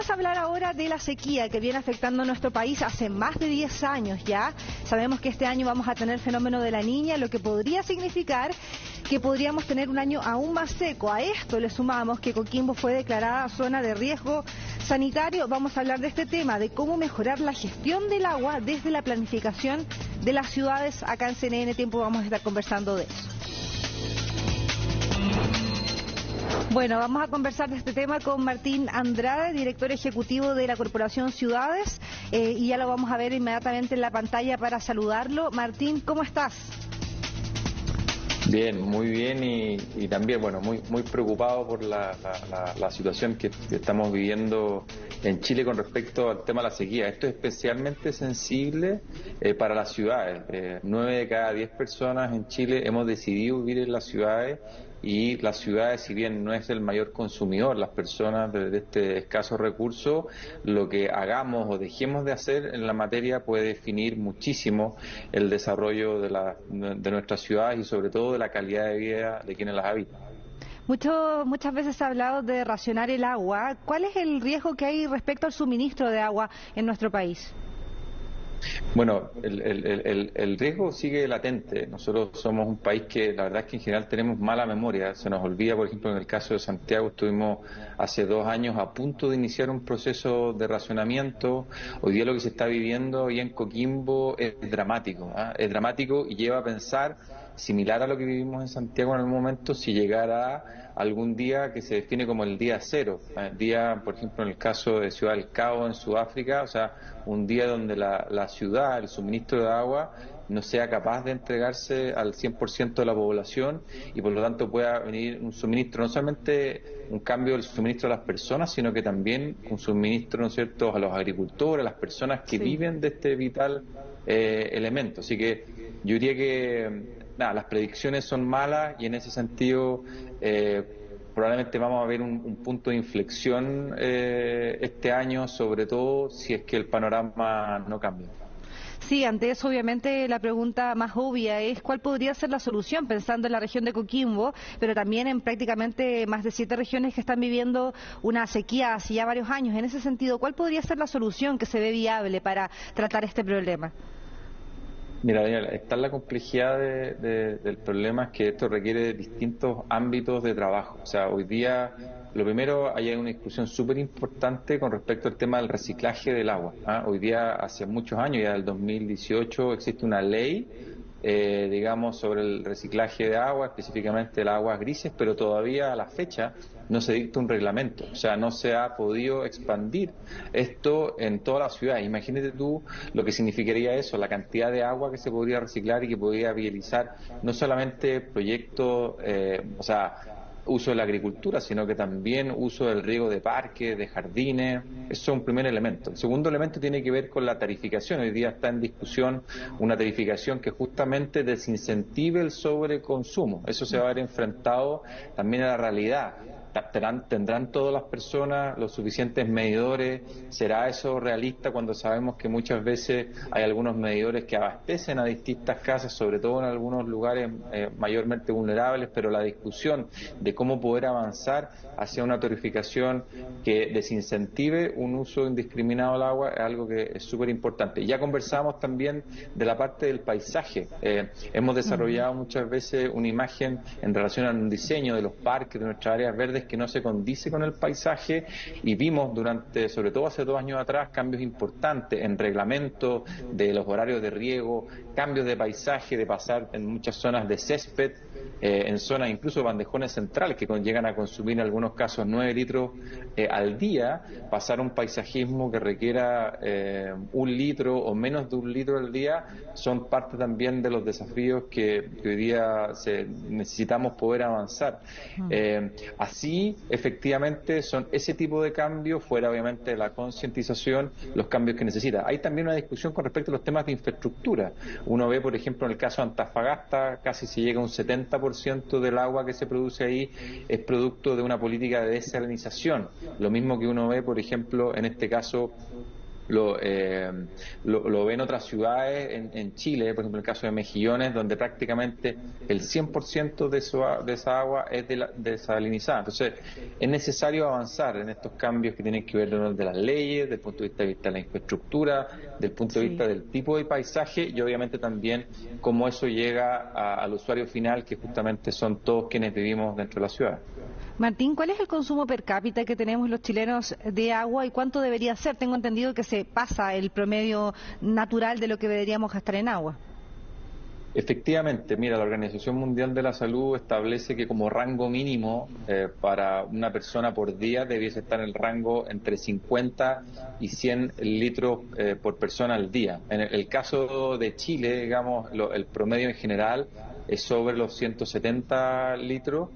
Vamos a hablar ahora de la sequía que viene afectando a nuestro país hace más de 10 años ya. Sabemos que este año vamos a tener el fenómeno de la Niña, lo que podría significar que podríamos tener un año aún más seco. A esto le sumamos que Coquimbo fue declarada zona de riesgo sanitario. Vamos a hablar de este tema, de cómo mejorar la gestión del agua desde la planificación de las ciudades. Acá en CNN Tiempo vamos a estar conversando de eso. Bueno, vamos a conversar de este tema con Martín Andrade, director ejecutivo de la Corporación Ciudades, y ya lo vamos a ver inmediatamente en la pantalla para saludarlo. Martín, ¿cómo estás? Bien, muy bien y también, bueno, muy preocupado por la situación que estamos viviendo en Chile con respecto al tema de la sequía. Esto es especialmente sensible para las ciudades. 9 de cada 10 personas en Chile hemos decidido vivir en las ciudades. Y las ciudades, si bien no es el mayor consumidor, las personas de este escaso recurso, lo que hagamos o dejemos de hacer en la materia puede definir muchísimo el desarrollo de nuestras ciudades y sobre todo de la calidad de vida de quienes las habitan. Muchas veces se ha hablado de racionar el agua. ¿Cuál es el riesgo que hay respecto al suministro de agua en nuestro país? Bueno, el riesgo sigue latente. Nosotros somos un país que la verdad es que en general tenemos mala memoria. Se nos olvida, por ejemplo, en el caso de Santiago estuvimos hace 2 años a punto de iniciar un proceso de racionamiento. Hoy día lo que se está viviendo ahí en Coquimbo es dramático, ¿eh? Es dramático y lleva a pensar, similar a lo que vivimos en Santiago en algún momento, si llegara algún día que se define como el día cero, el día, por ejemplo, en el caso de Ciudad del Cabo en Sudáfrica, o sea, un día donde la ciudad, el suministro de agua no sea capaz de entregarse al 100% de la población y por lo tanto pueda venir un suministro, no solamente un cambio del suministro a las personas, sino que también un suministro, ¿no es cierto?, a los agricultores, a las personas que viven de este vital elemento. Así que yo diría que las predicciones son malas y en ese sentido probablemente vamos a ver un punto de inflexión este año, sobre todo si es que el panorama no cambia. Sí, ante eso obviamente la pregunta más obvia es cuál podría ser la solución, pensando en la región de Coquimbo, pero también en prácticamente más de 7 regiones que están viviendo una sequía hace ya varios años. En ese sentido, ¿cuál podría ser la solución que se ve viable para tratar este problema? Mira, Daniela, está la complejidad del problema, es que esto requiere distintos ámbitos de trabajo. O sea, hoy día, lo primero, hay una discusión súper importante con respecto al tema del reciclaje del agua. Hoy día, hace muchos años, ya del 2018, existe una ley, digamos, sobre el reciclaje de agua, específicamente las aguas grises, pero todavía a la fecha no se dicta un reglamento, o sea, no se ha podido expandir esto en toda la ciudad. Imagínate tú lo que significaría eso, la cantidad de agua que se podría reciclar y que podría viabilizar no solamente proyectos, o sea, uso de la agricultura, sino que también uso del riego de parques, de jardines. Eso es un primer elemento. El segundo elemento tiene que ver con la tarificación. Hoy día está en discusión una tarificación que justamente desincentive el sobreconsumo. Eso se va a ver enfrentado también a la realidad. ¿Tendrán todas las personas los suficientes medidores? ¿Será eso realista cuando sabemos que muchas veces hay algunos medidores que abastecen a distintas casas, sobre todo en algunos lugares mayormente vulnerables? Pero la discusión de cómo poder avanzar hacia una tarificación que desincentive un uso indiscriminado del agua es algo que es súper importante. Ya conversamos también de la parte del paisaje. Hemos desarrollado muchas veces una imagen en relación a un diseño de los parques, de nuestras áreas verdes, que no se condice con el paisaje y vimos sobre todo hace 2 años atrás, cambios importantes en reglamento de los horarios de riego, cambios de paisaje, de pasar en muchas zonas de césped, en zonas incluso bandejones centrales que llegan a consumir en algunos casos 9 litros al día, pasar un paisajismo que requiera 1 litro o menos de 1 litro al día, son parte también de los desafíos que hoy día necesitamos poder avanzar. Así, efectivamente, son ese tipo de cambios, fuera obviamente de la concientización, los cambios que necesita. Hay también una discusión con respecto a los temas de infraestructura. Uno ve, por ejemplo, en el caso de Antofagasta, casi se llega a un 70% del agua que se produce ahí es producto de una política de desalinización. Lo mismo que uno ve, por ejemplo, en este caso lo ven otras ciudades en Chile, por ejemplo el caso de Mejillones, donde prácticamente el 100% de esa agua es desalinizada. Entonces es necesario avanzar en estos cambios que tienen que ver con de las leyes, desde el punto de vista de la infraestructura, del punto de vista del tipo de paisaje y obviamente también cómo eso llega al usuario final, que justamente son todos quienes vivimos dentro de la ciudad. Martín, ¿cuál es el consumo per cápita que tenemos los chilenos de agua y cuánto debería ser? Tengo entendido que se pasa el promedio natural de lo que deberíamos gastar en agua. Efectivamente, mira, la Organización Mundial de la Salud establece que como rango mínimo para una persona por día debiese estar en el rango entre 50 y 100 litros por persona al día. En el caso de Chile, digamos, el promedio en general es sobre los 170 litros.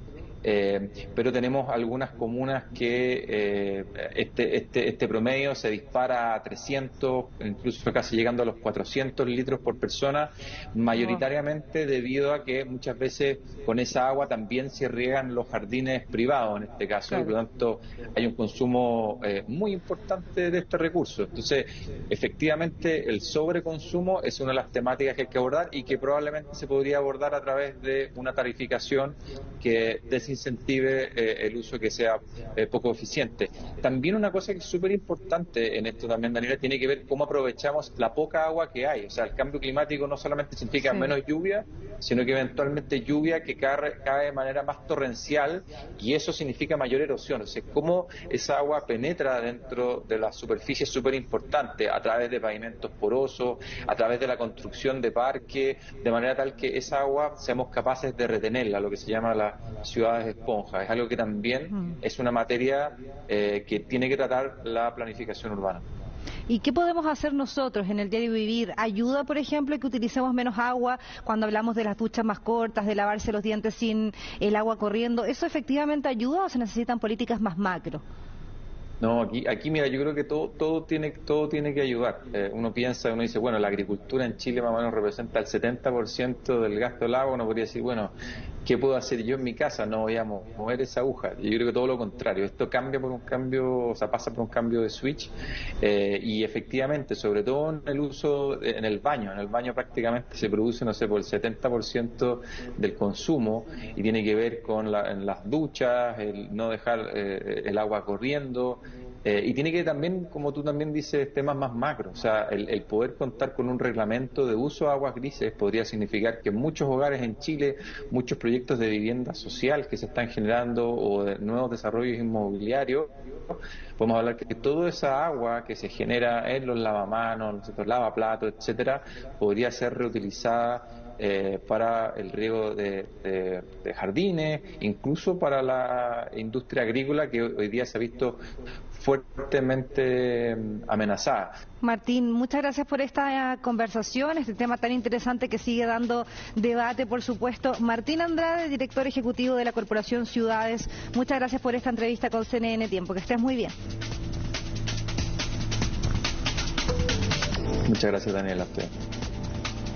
Pero tenemos algunas comunas que este promedio se dispara a 300, incluso casi llegando a los 400 litros por persona, mayoritariamente debido a que muchas veces con esa agua también se riegan los jardines privados en este caso, y por lo tanto hay un consumo muy importante de este recurso. Entonces, efectivamente, el sobreconsumo es una de las temáticas que hay que abordar y que probablemente se podría abordar a través de una tarificación que desincentive el uso que sea poco eficiente. También una cosa que es súper importante en esto también, Daniela, tiene que ver cómo aprovechamos la poca agua que hay. O sea, el cambio climático no solamente significa menos lluvia, sino que eventualmente lluvia que cae de manera más torrencial y eso significa mayor erosión. O sea, cómo esa agua penetra dentro de la superficie es súper importante a través de pavimentos porosos, a través de la construcción de parques, de manera tal que esa agua seamos capaces de retenerla, lo que se llama las ciudades esponjas. Es algo que también es una materia que tiene que tratar la planificación urbana. ¿Y qué podemos hacer nosotros en el diario vivir? ¿Ayuda, por ejemplo, que utilicemos menos agua cuando hablamos de las duchas más cortas, de lavarse los dientes sin el agua corriendo? ¿Eso efectivamente ayuda o se necesitan políticas más macro? No, aquí mira, yo creo que todo tiene que ayudar. Uno dice, bueno, la agricultura en Chile más o menos representa el 70% del gasto del agua. Uno podría decir, bueno, ¿qué puedo hacer yo en mi casa? No voy a mover esa aguja. Yo creo que todo lo contrario. Esto pasa por un cambio de switch y efectivamente, sobre todo en el uso en el baño. En el baño prácticamente se produce, no sé, por el 70% del consumo y tiene que ver con en las duchas, el no dejar el agua corriendo. Y tiene que también, como tú también dices, temas más macro. O sea, el poder contar con un reglamento de uso de aguas grises podría significar que muchos hogares en Chile, muchos proyectos de vivienda social que se están generando o de nuevos desarrollos inmobiliarios, podemos hablar que toda esa agua que se genera en los lavamanos, los lavaplatos, etcétera, podría ser reutilizada para el riego de jardines, incluso para la industria agrícola que hoy día se ha visto fuertemente amenazada. Martín, muchas gracias por esta conversación, este tema tan interesante que sigue dando debate, por supuesto. Martín Andrade, director ejecutivo de la Corporación Ciudades, muchas gracias por esta entrevista con CNN Tiempo. Que estés muy bien. Muchas gracias, Daniela.